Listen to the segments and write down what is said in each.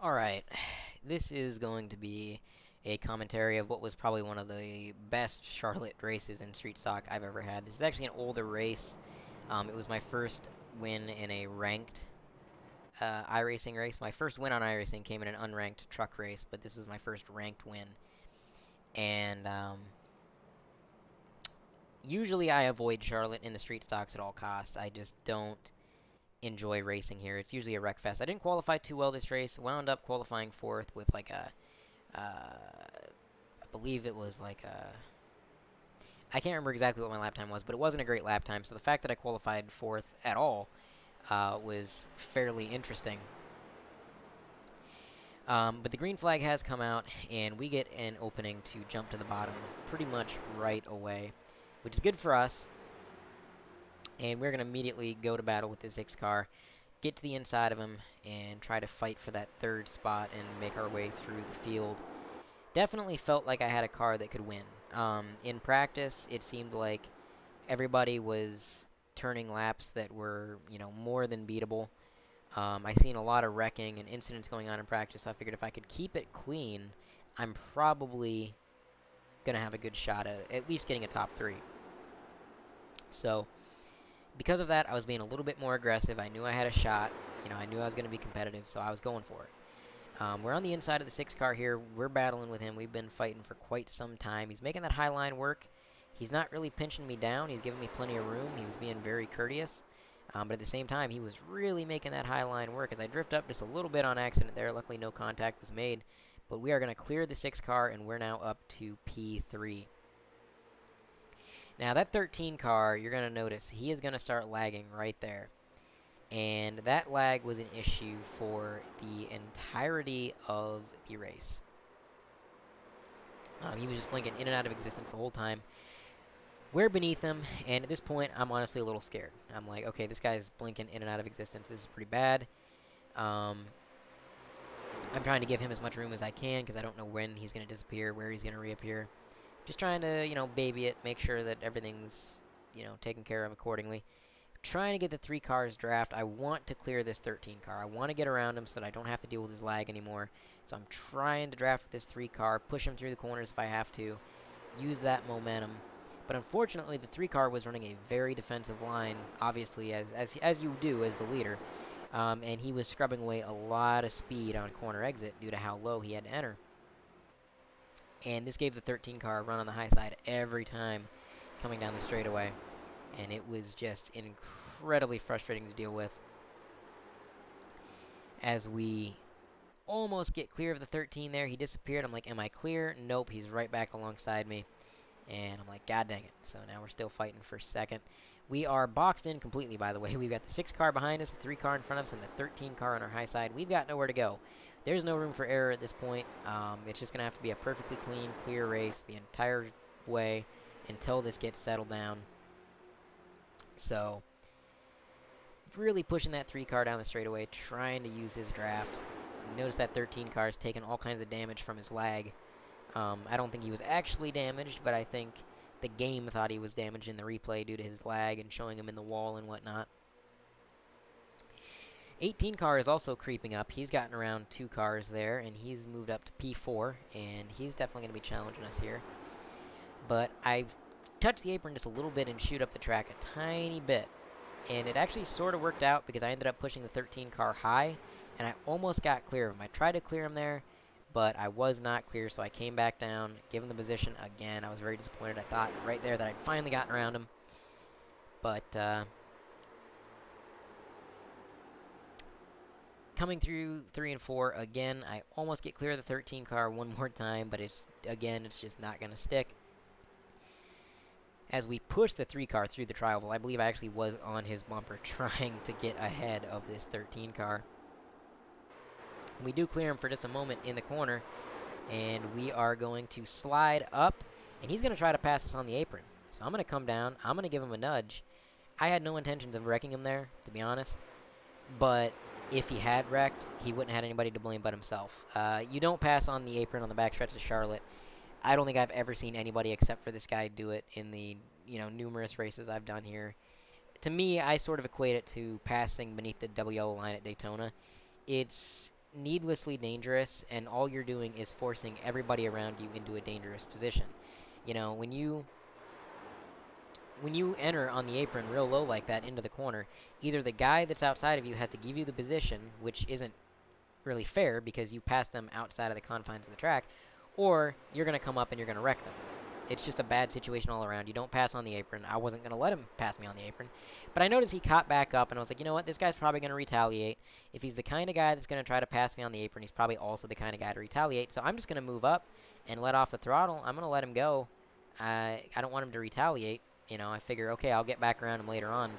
Alright, this is going to be a commentary of what was probably one of the best Charlotte races in Street Stock I've ever had. This is actually an older race. It was my first win in a ranked iRacing race. My first win on iRacing came in an unranked truck race, but this was my first ranked win. And usually I avoid Charlotte in the Street Stocks at all costs. I just don't enjoy racing here. It's usually a wreck fest. I didn't qualify too well this race. Wound up qualifying fourth with like a I believe it was like a. I can't remember exactly what my lap time was, but it wasn't a great lap time. So the fact that I qualified fourth at all was fairly interesting. But the green flag has come out, and we get an opening to jump to the bottom pretty much right away, which is good for us. And we're going to immediately go to battle with this X car, get to the inside of him, and try to fight for that third spot and make our way through the field. Definitely felt like I had a car that could win. In practice, it seemed like everybody was turning laps that were, more than beatable. I seen a lot of wrecking and incidents going on in practice, so I figured if I could keep it clean, I'm probably going to have a good shot at least getting a top three. So, because of that, I was being a little bit more aggressive. I knew I had a shot. I knew I was going to be competitive, so I was going for it. We're on the inside of the 6 car here. We're battling with him. We've been fighting for quite some time. He's making that high line work. He's not really pinching me down. He's giving me plenty of room. He was being very courteous. But at the same time, he was really making that high line work. As I drift up just a little bit on accident there, luckily no contact was made. But we are going to clear the 6 car, and we're now up to P3. Now, that 13 car, you're going to notice, he is going to start lagging right there. And that lag was an issue for the entirety of the race. He was just blinking in and out of existence the whole time. We're beneath him, and at this point, I'm honestly a little scared. I'm like, okay, this guy's blinking in and out of existence. This is pretty bad. Um, I'm trying to give him as much room as I can because I don't know when he's going to disappear, where he's going to reappear. Just trying to, baby it, make sure that everything's, taken care of accordingly. Trying to get the 3 cars draft. I want to clear this 13 car. I want to get around him so that I don't have to deal with his lag anymore. So I'm trying to draft with this 3 car, push him through the corners if I have to, use that momentum. But unfortunately, the 3 car was running a very defensive line, obviously, as you do as the leader. And he was scrubbing away a lot of speed on corner exit due to how low he had to enter. And this gave the 13 car a run on the high side every time coming down the straightaway. And it was just incredibly frustrating to deal with. As we almost get clear of the 13 there, he disappeared. I'm like, am I clear? Nope, he's right back alongside me. And I'm like, god dang it. So now we're still fighting for second. We are boxed in completely, by the way. We've got the 6 car behind us, the 3 car in front of us, and the 13 car on our high side. We've got nowhere to go. There's no room for error at this point. It's just going to have to be a perfectly clean, clear race the entire way until this gets settled down. So, really pushing that 3 car down the straightaway, trying to use his draft. Notice that 13 car is taking all kinds of damage from his lag. I don't think he was actually damaged, but I think the game thought he was damaged in the replay due to his lag and showing him in the wall and whatnot. 18 car is also creeping up. He's gotten around 2 cars there, and he's moved up to P4, and he's definitely going to be challenging us here. But I've touched the apron just a little bit and shoot up the track a tiny bit. And it actually sort of worked out because I ended up pushing the 13 car high, and I almost got clear of him. I tried to clear him there, but I was not clear, so I came back down, given the position again. I was very disappointed. I thought right there that I'd finally gotten around him. But, coming through 3 and 4, again, I almost get clear of the 13 car one more time, but it's just not going to stick. As we push the 3 car through the trial, I believe I actually was on his bumper trying to get ahead of this 13 car. We do clear him for just a moment in the corner, and we are going to slide up, and he's going to try to pass us on the apron. So I'm going to come down. I'm going to give him a nudge. I had no intentions of wrecking him there, to be honest. But if he had wrecked, he wouldn't have had anybody to blame but himself. You don't pass on the apron on the backstretch of Charlotte. I don't think I've ever seen anybody except for this guy do it in the, numerous races I've done here. To me, I sort of equate it to passing beneath the double yellow line at Daytona. It's needlessly dangerous, and all you're doing is forcing everybody around you into a dangerous position. You know, when you enter on the apron real low like that into the corner, either the guy that's outside of you has to give you the position, which isn't really fair because you passed them outside of the confines of the track, or you're going to come up and you're going to wreck them. It's just a bad situation all around. You don't pass on the apron. I wasn't going to let him pass me on the apron. But I noticed he caught back up, and I was like, you know what? This guy's probably going to retaliate. If he's the kind of guy that's going to try to pass me on the apron, he's probably also the kind of guy to retaliate. So I'm just going to move up and let off the throttle. I'm going to let him go. I don't want him to retaliate. You know, I figure, okay, I'll get back around him later on.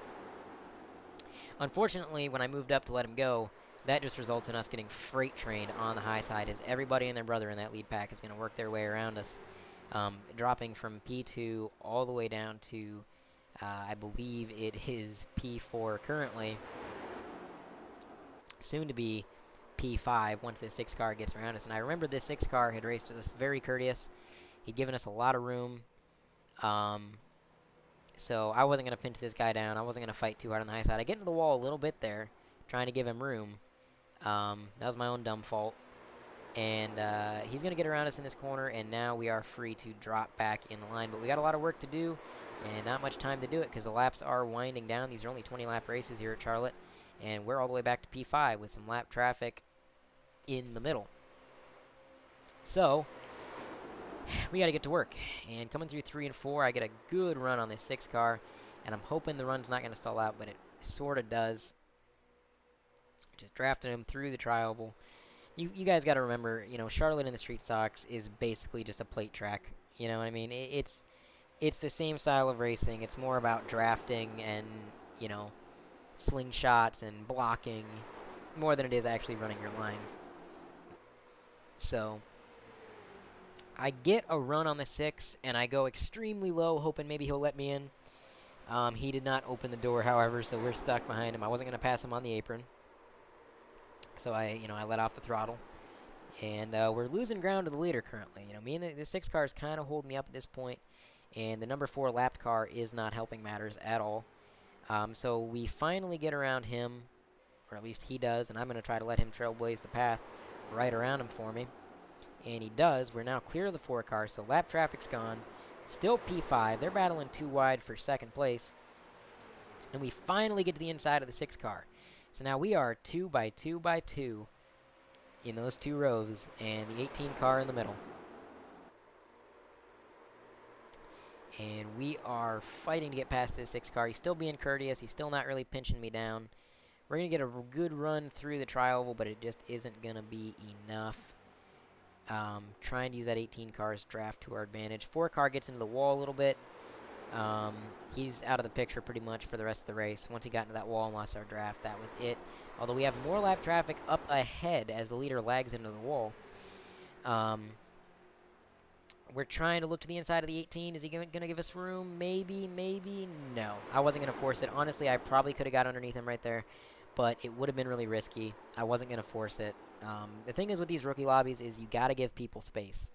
Unfortunately, when I moved up to let him go, that just results in us getting freight trained on the high side as everybody and their brother in that lead pack is going to work their way around us, dropping from P2 all the way down to, I believe it is P4 currently, soon to be P5 once this 6 car gets around us. And I remember this 6 car had raced us very courteous. He'd given us a lot of room. So I wasn't going to pinch this guy down. I wasn't going to fight too hard on the high side. I get into the wall a little bit there, trying to give him room. That was my own dumb fault. And he's going to get around us in this corner, and now we are free to drop back in the line. But we got a lot of work to do, and not much time to do it because the laps are winding down. These are only 20-lap races here at Charlotte, and we're all the way back to P5 with some lap traffic in the middle. So we got to get to work. And coming through 3 and 4, I get a good run on this 6 car, and I'm hoping the run's not going to stall out, but it sort of does. Just drafting him through the tri-oval. You guys got to remember, you know, Charlotte in the street stocks is basically just a plate track. You know what I mean? It's the same style of racing. It's more about drafting and, you know, slingshots and blocking more than it is actually running your lines. So I get a run on the 6, and I go extremely low, hoping maybe he'll let me in. He did not open the door, however, so we're stuck behind him. I wasn't going to pass him on the apron. So I let off the throttle, and we're losing ground to the leader currently. You know, me and the 6 car is kind of holding me up at this point, and the number 4 lapped car is not helping matters at all. So we finally get around him, or at least he does, and I'm going to try to let him trailblaze the path right around him for me. And he does. We're now clear of the 4 car, so lap traffic's gone. Still P5. They're battling 2 wide for 2nd place. And we finally get to the inside of the 6 car. So now we are 2 by 2 by 2 in those 2 rows, and the 18 car in the middle. And we are fighting to get past this 6 car. He's still being courteous. He's still not really pinching me down. We're going to get a good run through the tri-oval, but it just isn't going to be enough. Trying to use that 18 car's draft to our advantage. 4 car gets into the wall a little bit. He's out of the picture pretty much for the rest of the race. Once he got into that wall and lost our draft, that was it. Although we have more lap traffic up ahead as the leader lags into the wall. We're trying to look to the inside of the 18. Is he going to give us room? Maybe, maybe. No. I wasn't going to force it. Honestly, I probably could have got underneath him right there, but it would have been really risky. I wasn't going to force it. The thing is with these rookie lobbies is you got to give people space.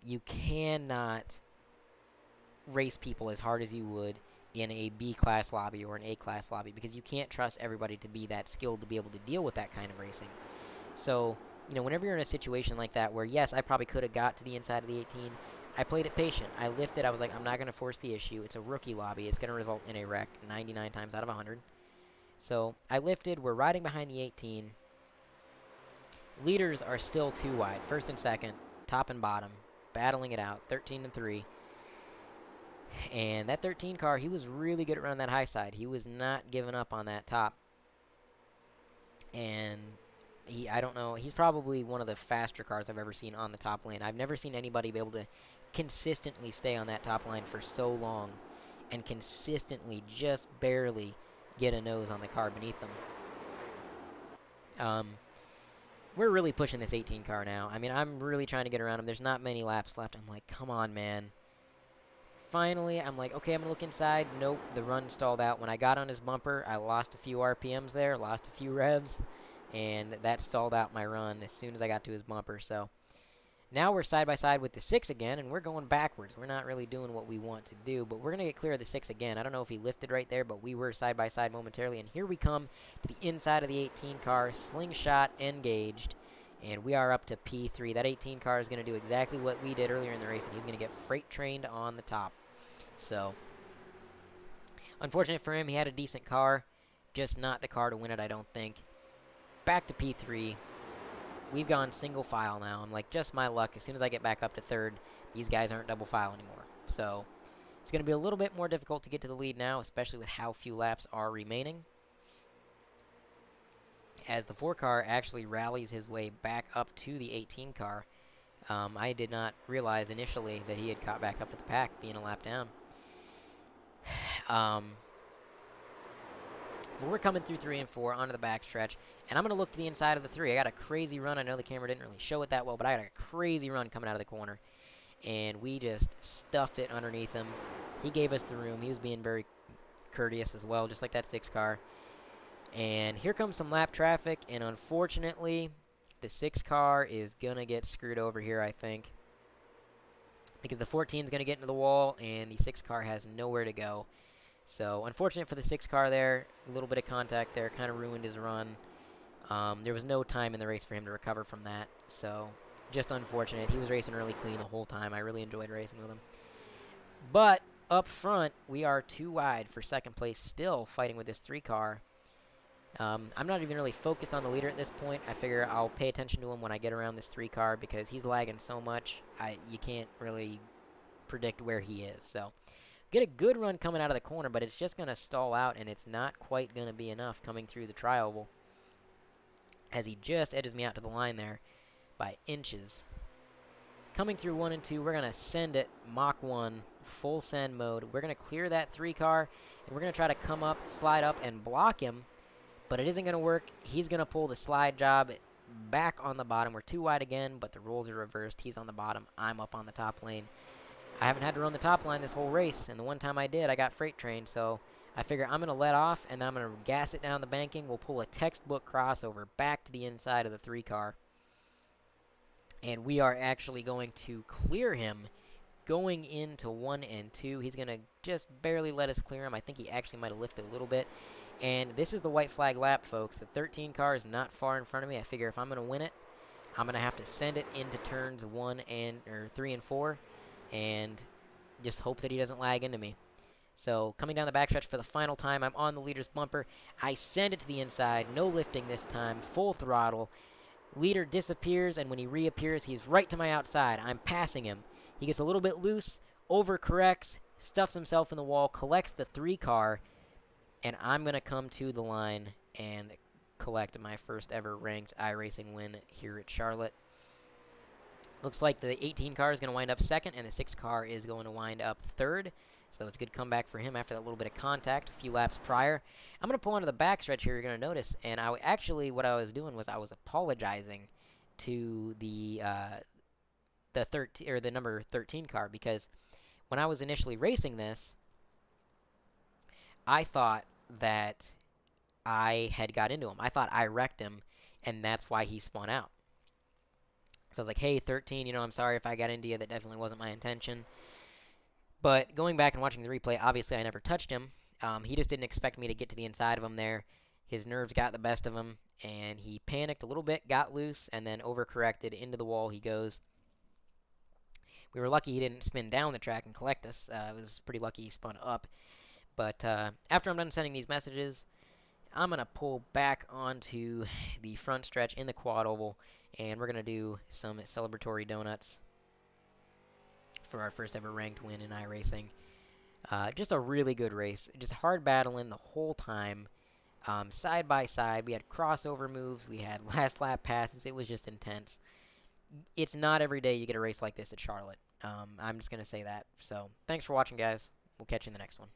You cannot race people as hard as you would in a B-class lobby or an A-class lobby because you can't trust everybody to be that skilled to be able to deal with that kind of racing. So, you know, whenever you're in a situation like that where, yes, I probably could have got to the inside of the 18, I played it patient. I lifted. I was like, I'm not going to force the issue. It's a rookie lobby. It's going to result in a wreck 99 times out of 100. So I lifted. We're riding behind the 18. Leaders are still 2 wide. 1st and 2nd, top and bottom, battling it out, 13 and 3. And that 13 car, he was really good around that high side. He was not giving up on that top. And I don't know, he's probably one of the faster cars I've ever seen on the top lane. I've never seen anybody be able to consistently stay on that top line for so long and consistently just barely get a nose on the car beneath them. We're really pushing this 18 car now. I mean, I'm really trying to get around him. There's not many laps left. I'm like, come on, man. Finally, I'm like, okay, I'm going to look inside. Nope, the run stalled out. When I got on his bumper, I lost a few RPMs there, lost a few revs, and that stalled out my run as soon as I got to his bumper. So now we're side by side with the 6 again, and we're going backwards. We're not really doing what we want to do, but we're going to get clear of the 6 again. I don't know if he lifted right there, but we were side by side momentarily, and here we come to the inside of the 18 car, slingshot engaged. And we are up to P3. That 18 car is going to do exactly what we did earlier in the race, and he's going to get freight trained on the top. So, unfortunate for him, he had a decent car, just not the car to win it, I don't think. Back to P3. We've gone single file now. I'm like, just my luck. As soon as I get back up to third, these guys aren't double file anymore. So, it's going to be a little bit more difficult to get to the lead now, especially with how few laps are remaining, as the 4 car actually rallies his way back up to the 18 car. I did not realize initially that he had caught back up to the pack, being a lap down. But we're coming through 3 and 4 onto the backstretch, and I'm going to look to the inside of the 3. I got a crazy run. I know the camera didn't really show it that well, but I got a crazy run coming out of the corner, and we just stuffed it underneath him. He gave us the room. He was being very courteous as well, just like that 6 car. And here comes some lap traffic, and unfortunately, the 6 car is going to get screwed over here, I think, because the 14 is going to get into the wall, and the 6 car has nowhere to go. So, unfortunate for the 6 car there. A little bit of contact there kind of ruined his run. There was no time in the race for him to recover from that. So, just unfortunate. He was racing really clean the whole time. I really enjoyed racing with him. But, up front, we are 2 wide for second place, still fighting with this 3 car. I'm not even really focused on the leader at this point. I figure I'll pay attention to him when I get around this 3 car because he's lagging so much, you can't really predict where he is. So, get a good run coming out of the corner, but it's just going to stall out, and it's not quite going to be enough coming through the tri-oval, as he just edges me out to the line there by inches. Coming through 1 and 2, we're going to send it Mach 1, full send mode. We're going to clear that 3 car, and we're going to try to come up, slide up, and block him, but it isn't going to work. He's going to pull the slide job back on the bottom. We're 2 wide again, but the roles are reversed. He's on the bottom. I'm up on the top lane. I haven't had to run the top line this whole race, and the one time I did, I got freight trained, so I figure I'm going to let off, and then I'm going to gas it down the banking. We'll pull a textbook crossover back to the inside of the 3 car, and we are actually going to clear him going into 1 and 2. He's going to just barely let us clear him. I think he actually might have lifted a little bit, and this is the white flag lap, folks. The 13 car is not far in front of me. I figure if I'm going to win it, I'm going to have to send it into turns 3 and 4, and just hope that he doesn't lag into me. So, coming down the backstretch for the final time, I'm on the leader's bumper. I send it to the inside, no lifting this time, full throttle. Leader disappears, and when he reappears, he's right to my outside. I'm passing him. He gets a little bit loose, overcorrects, stuffs himself in the wall, collects the 3 car, and I'm going to come to the line and collect my first ever ranked iRacing win here at Charlotte. Looks like the 18 car is going to wind up second, and the 6 car is going to wind up third. So it's a good comeback for him after that little bit of contact a few laps prior. I'm going to pull onto the backstretch here, you're going to notice. And what I was doing was I was apologizing to the number 13 car, because when I was initially racing this, I thought that I had got into him. I thought I wrecked him, and that's why he spun out. So I was like, hey, 13, I'm sorry if I got into you. That definitely wasn't my intention. But going back and watching the replay, obviously I never touched him. He just didn't expect me to get to the inside of him there. His nerves got the best of him, and he panicked a little bit, got loose, and then overcorrected. Into the wall he goes. We were lucky he didn't spin down the track and collect us. It was pretty lucky he spun up. But after I'm done sending these messages, I'm going to pull back onto the front stretch in the quad oval, and we're going to do some celebratory donuts for our first ever ranked win in iRacing. Just a really good race. Just hard battling the whole time. Side by side. We had crossover moves. We had last lap passes. It was just intense. It's not every day you get a race like this at Charlotte. I'm just going to say that. So, thanks for watching, guys. We'll catch you in the next one.